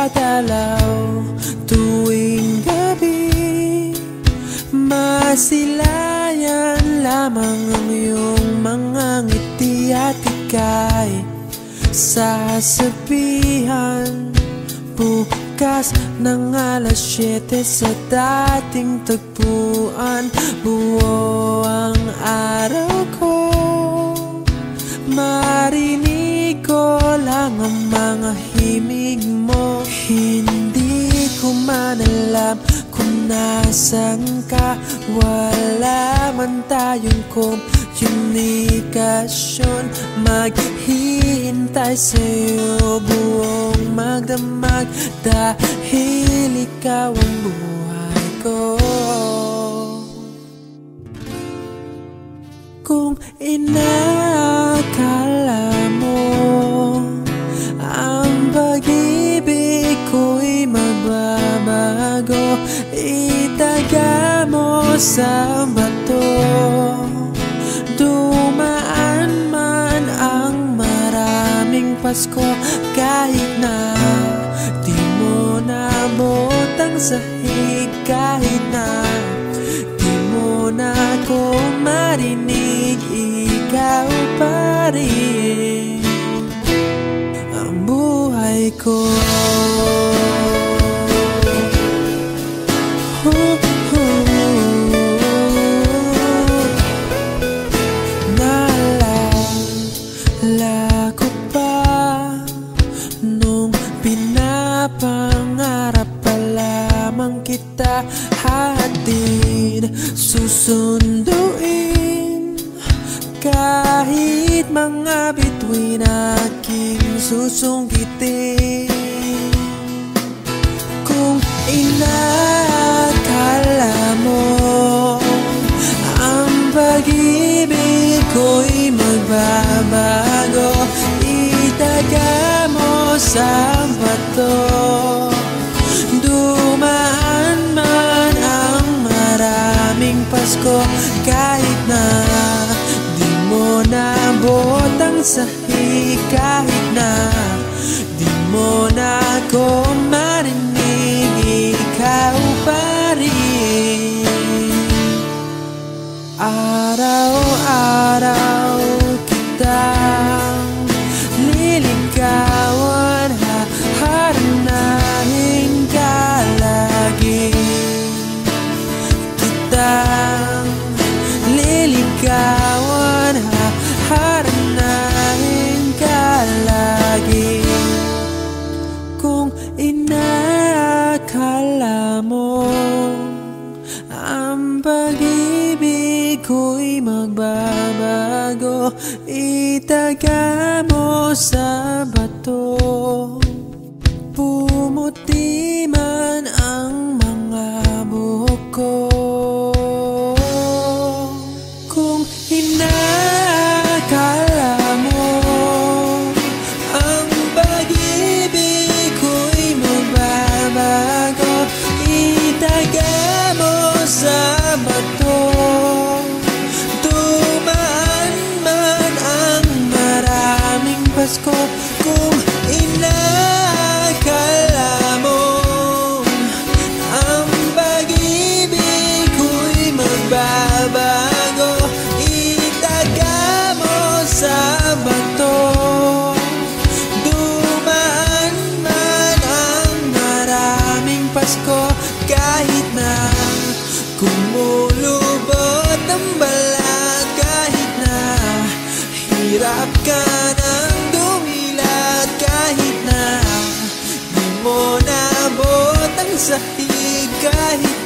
nagdadalaw tuwing gabi. Masilayan lamang ang iyong mga ngiti at ika'y sasabihan bukas ng alas 7 sa dating tagpuan. Buo ang araw ko, marinig ko lang ang mga himig mo. Hindi ko man alam kung nasan ka, wala man tayong komunikasyon. Maghihintay sa'yo buong magdamag dahil ikaw ang buhay ko. Kung inakala mo ang pag-ibig ko'y magbabago, itaga mo sa bato. Dumaan man ang maraming Pasko, kahit na di mo naabot ang sahig, kahit na di mo na ako marinig, ikaw pa rin ang buhay ko. Naalala ko pa nung pinapangarap pa lamang kita, hatid susunduin kahit mga bituin aking susungkitin. Kung inakala mo ang pag-ibig ko'y magbabago, itaga mo sa bato. Dumaan man ang maraming Pasko, kahit na di mo naabot ang sahig, kahit na di mo na ako marinig, ikaw pa rin. Araw-araw kitang liligawan, haharanahin ka lagi. Kitang liligawan, haharanahin ka lagi. Kung inakala mo ang pag-ibig ko'y magbabago, itaga mo sa bato. Pumuti man ang mga buhok ko. Kung inakala mo ang pag-ibig ko'y magbabago, itaga mo sa bato. Dumaan man ang maraming Pasko, kung inakala mo ang pag-ibig ko'y magbabago, itaga mo sa bato. Dumaan man ang maraming Pasko, kahit na kumulubot ang balat, kahit na hirap ka ng dumilat, kahit na di mo naabot ang sahig, kahit